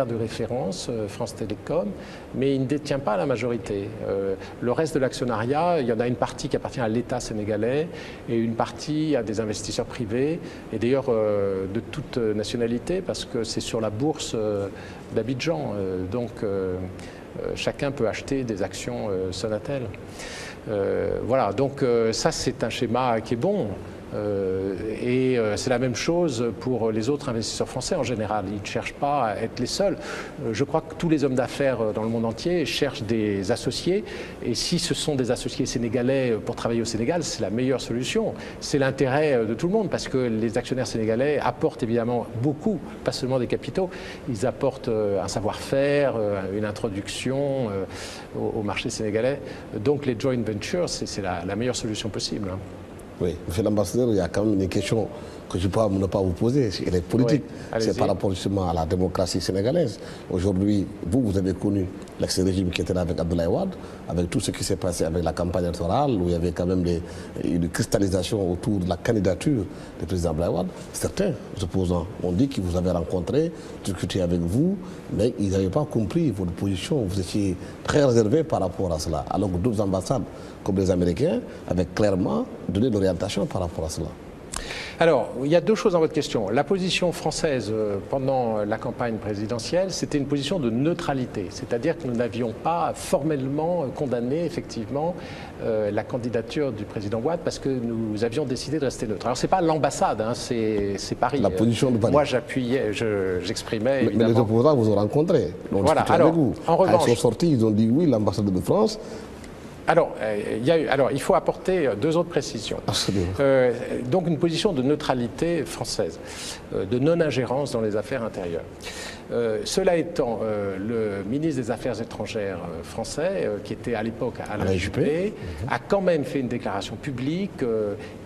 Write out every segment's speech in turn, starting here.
de référence, France Télécom, mais il ne détient pas la majorité. Le reste de l'actionnariat, il y en a une partie qui appartient à l'État sénégalais et une partie à des investisseurs privés, et d'ailleurs de toute nationalité, parce que c'est sur la bourse d'Abidjan. Donc chacun peut acheter des actions Sonatel. Voilà, donc ça c'est un schéma qui est bon. Et c'est la même chose pour les autres investisseurs français en général. Ils ne cherchent pas à être les seuls. Je crois que tous les hommes d'affaires dans le monde entier cherchent des associés. Et si ce sont des associés sénégalais pour travailler au Sénégal, c'est la meilleure solution. C'est l'intérêt de tout le monde parce que les actionnaires sénégalais apportent évidemment beaucoup, pas seulement des capitaux. Ils apportent un savoir-faire, une introduction au marché sénégalais. Donc les joint ventures, c'est la meilleure solution possible. Oui, monsieur l'ambassadeur, il y a quand même une question que je ne peux ne pas vous poser. Elle est politique. Oui, c'est par rapport justement à la démocratie sénégalaise. Aujourd'hui, vous avez connu l'ex-régime qui était là avec Abdoulaye Wade, avec tout ce qui s'est passé avec la campagne électorale, où il y avait quand même une cristallisation autour de la candidature du président Abdoulaye Wade. Certains opposants ont dit qu'ils vous avaient rencontré, discuté avec vous, mais ils n'avaient pas compris votre position. Vous étiez très réservé par rapport à cela. Alors que d'autres ambassades, comme les Américains, avaient clairement donné l'orientation par rapport à cela. Alors, il y a deux choses dans votre question. La position française pendant la campagne présidentielle, c'était une position de neutralité. C'est-à-dire que nous n'avions pas formellement condamné, effectivement, la candidature du président Wade parce que nous avions décidé de rester neutre. Alors, ce n'est pas l'ambassade, hein, c'est Paris. La position de Paris. Moi, j'appuyais, j'exprimais, évidemment. Mais les opposants vous ont rencontré. Voilà. Alors, avec vous. En revanche, ils sont sortis, ils ont dit oui, l'ambassadeur de France. Alors, il faut apporter deux autres précisions. Donc une position de neutralité française, de non-ingérence dans les affaires intérieures. Cela étant, le ministre des Affaires étrangères français, qui était à l'époque Alain Juppé, a quand même fait une déclaration publique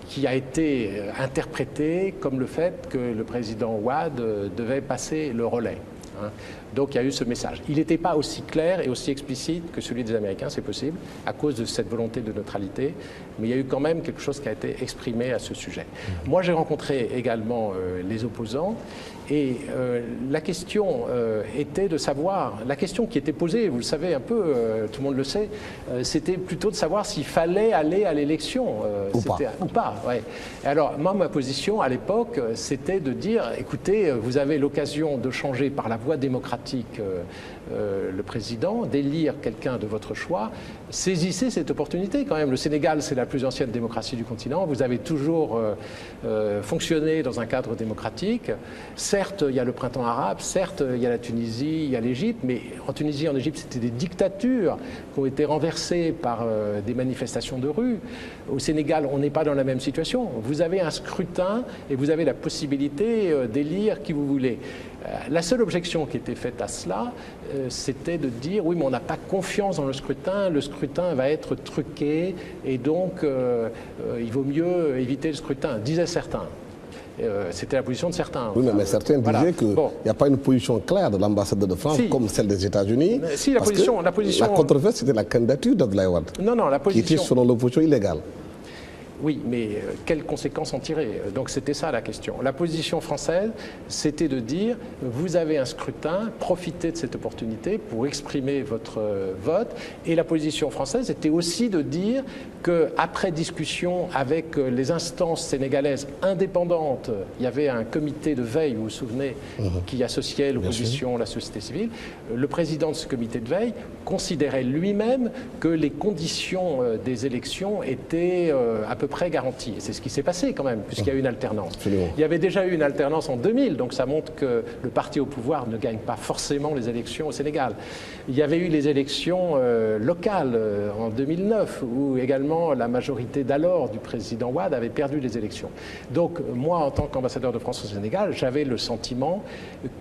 qui a été interprétée comme le fait que le président Wade devait passer le relais. Donc il y a eu ce message. Il n'était pas aussi clair et aussi explicite que celui des Américains, c'est possible, à cause de cette volonté de neutralité, mais il y a eu quand même quelque chose qui a été exprimé à ce sujet. Moi, j'ai rencontré également les opposants, et la question était de savoir, la question qui était posée, vous le savez un peu, tout le monde le sait, c'était plutôt de savoir s'il fallait aller à l'élection ou pas. Ouais. Alors moi, ma position à l'époque, c'était de dire, écoutez, vous avez l'occasion de changer par la voie démocratique le président, d'élire quelqu'un de votre choix, saisissez cette opportunité quand même. Le Sénégal, c'est la plus ancienne démocratie du continent. Vous avez toujours fonctionné dans un cadre démocratique. Certes, il y a le printemps arabe, certes, il y a la Tunisie, il y a l'Égypte, mais en Tunisie, en Égypte, c'était des dictatures qui ont été renversées par des manifestations de rue. Au Sénégal, on n'est pas dans la même situation. Vous avez un scrutin et vous avez la possibilité d'élire qui vous voulez. La seule objection qui était faite à cela, c'était de dire oui, mais on n'a pas confiance dans le scrutin va être truqué et donc il vaut mieux éviter le scrutin, disaient certains. C'était la position de certains. Oui, mais certains disaient qu'il n'y a pas une position claire de l'ambassadeur de France comme celle des États-Unis. Si, la controverse, c'était la candidature d'Abdoulaye Wade, qui était selon l'opposition illégale. Oui, mais quelles conséquences en tirer? Donc c'était ça la question. La position française, c'était de dire, vous avez un scrutin, profitez de cette opportunité pour exprimer votre vote. Et la position française était aussi de dire qu'après discussion avec les instances sénégalaises indépendantes, il y avait un comité de veille, vous vous souvenez, qui associait l'opposition, la société civile. Le président de ce comité de veille considérait lui-même que les conditions des élections étaient à peu près garantie. Et c'est ce qui s'est passé quand même, puisqu'il y a eu une alternance. Absolument. Il y avait déjà eu une alternance en 2000, donc ça montre que le parti au pouvoir ne gagne pas forcément les élections au Sénégal. Il y avait eu les élections locales en 2009, où également la majorité d'alors du président Wade avait perdu les élections. Donc moi, en tant qu'ambassadeur de France au Sénégal, j'avais le sentiment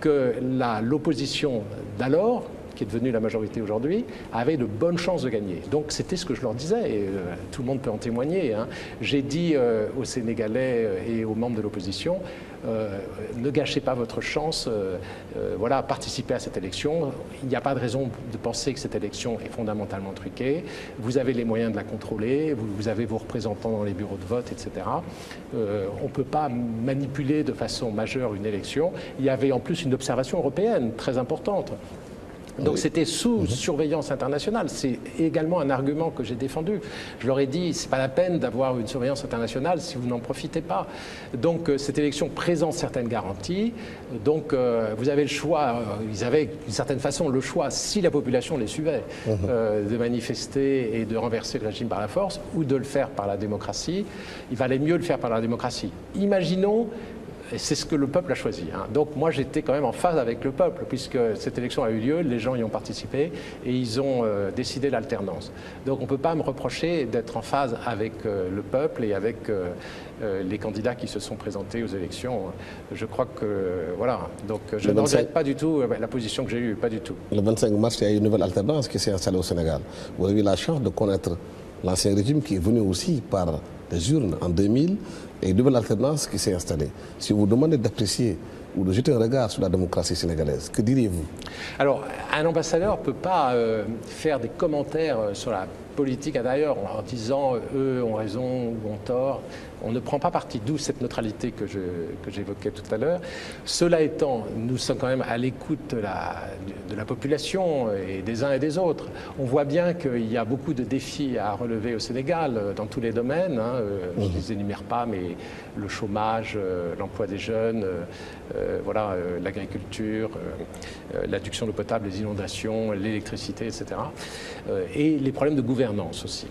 que l'opposition d'alors, qui est devenue la majorité aujourd'hui, avait de bonnes chances de gagner. Donc c'était ce que je leur disais, et tout le monde peut en témoigner. J'ai dit aux Sénégalais et aux membres de l'opposition, ne gâchez pas votre chance, voilà, participez à cette élection. Il n'y a pas de raison de penser que cette élection est fondamentalement truquée. Vous avez les moyens de la contrôler, vous avez vos représentants dans les bureaux de vote, etc. On ne peut pas manipuler de façon majeure une élection. Il y avait en plus une observation européenne très importante. Donc c'était sous surveillance internationale. C'est également un argument que j'ai défendu. Je leur ai dit, c'est pas la peine d'avoir une surveillance internationale si vous n'en profitez pas. Donc cette élection présente certaines garanties. Donc vous avez le choix, ils avaient d'une certaine façon le choix, si la population les suivait, de manifester et de renverser le régime par la force ou de le faire par la démocratie. Il valait mieux le faire par la démocratie. Imaginons. Et c'est ce que le peuple a choisi. Donc moi j'étais quand même en phase avec le peuple, puisque cette élection a eu lieu, les gens y ont participé et ils ont décidé l'alternance. Donc on ne peut pas me reprocher d'être en phase avec le peuple et avec les candidats qui se sont présentés aux élections. Je crois que voilà, donc je ne regrette pas du tout la position que j'ai eue, pas du tout. Le 25 mars, il y a une nouvelle alternance qui s'est installée au Sénégal. Vous avez eu la chance de connaître l'ancien régime qui est venu aussi par des urnes en 2000 et une nouvelle alternance qui s'est installée. Si vous demandez d'apprécier ou de jeter un regard sur la démocratie sénégalaise, que diriez-vous? Alors, un ambassadeur ne peut pas faire des commentaires sur la politique intérieure en disant eux ont raison ou ont tort. On ne prend pas parti, d'où cette neutralité que j'évoquais tout à l'heure. Cela étant, nous sommes quand même à l'écoute de la population et des uns et des autres. On voit bien qu'il y a beaucoup de défis à relever au Sénégal dans tous les domaines. Je ne les énumère pas, mais le chômage, l'emploi des jeunes, voilà, l'agriculture, l'adduction d'eau potable, les inondations, l'électricité, etc. Et les problèmes de gouvernance aussi.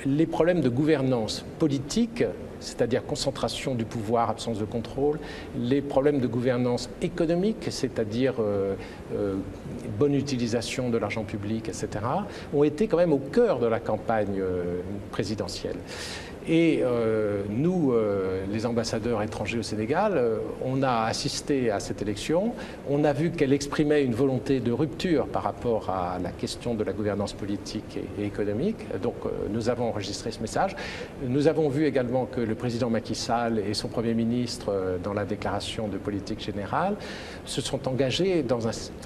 Les problèmes de gouvernance politique, c'est-à-dire concentration du pouvoir, absence de contrôle, les problèmes de gouvernance économique, c'est-à-dire bonne utilisation de l'argent public, etc., ont été quand même au cœur de la campagne présidentielle. Et nous, les ambassadeurs étrangers au Sénégal, on a assisté à cette élection. On a vu qu'elle exprimait une volonté de rupture par rapport à la question de la gouvernance politique et économique. Donc nous avons enregistré ce message. Nous avons vu également que le président Macky Sall et son Premier ministre, dans la déclaration de politique générale, se sont engagés dans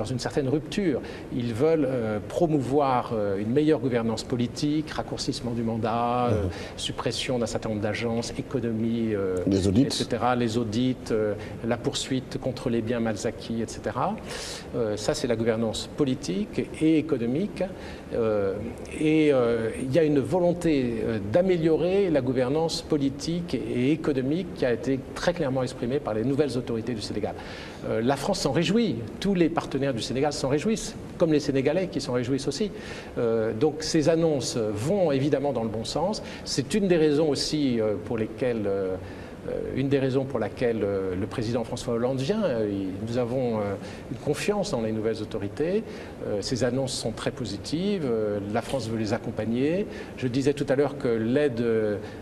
une certaine rupture. Ils veulent promouvoir une meilleure gouvernance politique, raccourcissement du mandat, suppression d'un certain nombre d'agences, économie, etc., les audits, la poursuite contre les biens mal acquis, etc. Ça, c'est la gouvernance politique et économique. Et il y a une volonté d'améliorer la gouvernance politique et économique qui a été très clairement exprimée par les nouvelles autorités du Sénégal. La France s'en réjouit, tous les partenaires du Sénégal s'en réjouissent, comme les Sénégalais qui s'en réjouissent aussi. Donc ces annonces vont évidemment dans le bon sens. C'est une des raisons aussi pour lesquelles le président François Hollande vient. Nous avons une confiance dans les nouvelles autorités. Ces annonces sont très positives. La France veut les accompagner. Je disais tout à l'heure que l'aide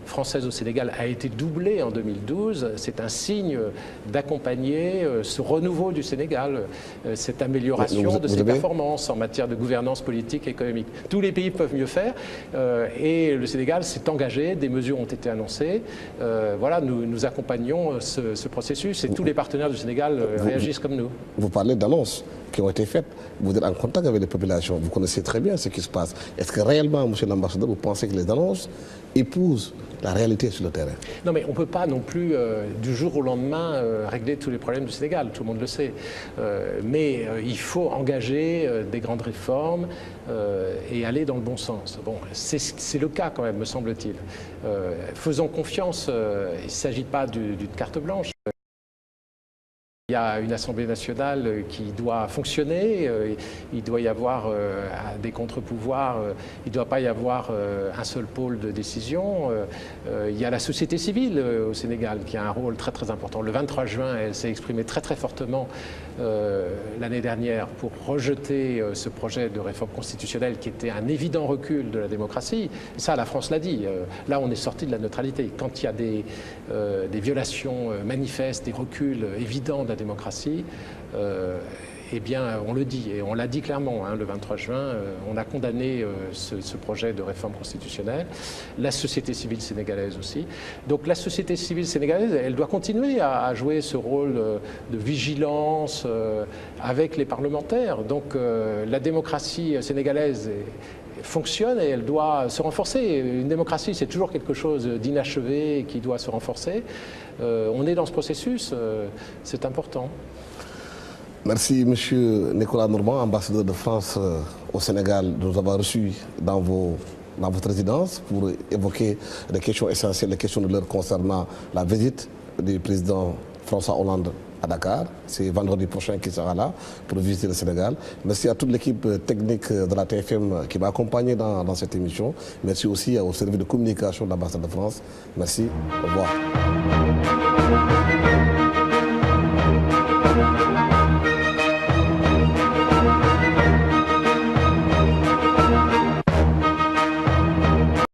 française au Sénégal a été doublée en 2012. C'est un signe d'accompagner ce renouveau du Sénégal, cette amélioration de ses performances en matière de gouvernance politique et économique. Tous les pays peuvent mieux faire et le Sénégal s'est engagé. Des mesures ont été annoncées. Voilà, nous accompagnons ce processus et tous les partenaires du Sénégal réagissent comme nous. Vous parlez d'annonces qui ont été faites. Vous êtes en contact avec les populations. Vous connaissez très bien ce qui se passe. Est-ce que réellement, monsieur l'ambassadeur, vous pensez que les annonces épousent la réalité sur le terrain? Non, mais on ne peut pas non plus, du jour au lendemain, régler tous les problèmes du Sénégal. Tout le monde le sait. Mais il faut engager des grandes réformes et aller dans le bon sens. Bon, c'est le cas quand même, me semble-t-il. Faisons confiance. Il ne s'agit pas d'une carte blanche. Il y a une Assemblée nationale qui doit fonctionner, il doit y avoir des contre-pouvoirs, il ne doit pas y avoir un seul pôle de décision. Il y a la société civile au Sénégal qui a un rôle très très important. Le 23 juin, elle s'est exprimée très très fortement l'année dernière pour rejeter ce projet de réforme constitutionnelle qui était un évident recul de la démocratie. Et ça, la France l'a dit. Là, on est sorti de la neutralité. Quand il y a des violations manifestes, des reculs évidents de la démocratie, eh bien, on le dit, et on l'a dit clairement, hein, le 23 juin, on a condamné ce projet de réforme constitutionnelle, la société civile sénégalaise aussi. Donc la société civile sénégalaise, elle doit continuer à jouer ce rôle de vigilance avec les parlementaires. Donc la démocratie sénégalaise fonctionne et elle doit se renforcer. Une démocratie, c'est toujours quelque chose d'inachevé qui doit se renforcer. On est dans ce processus, c'est important. Merci, Monsieur Nicolas Normand, ambassadeur de France au Sénégal, de nous avoir reçus dans votre résidence pour évoquer des questions essentielles, les questions de l'heure concernant la visite du président François Hollande à Dakar. C'est vendredi prochain qu'il sera là pour visiter le Sénégal. Merci à toute l'équipe technique de la TFM qui m'a accompagné dans cette émission. Merci aussi au service de communication de l'ambassade de France. Merci. Au revoir.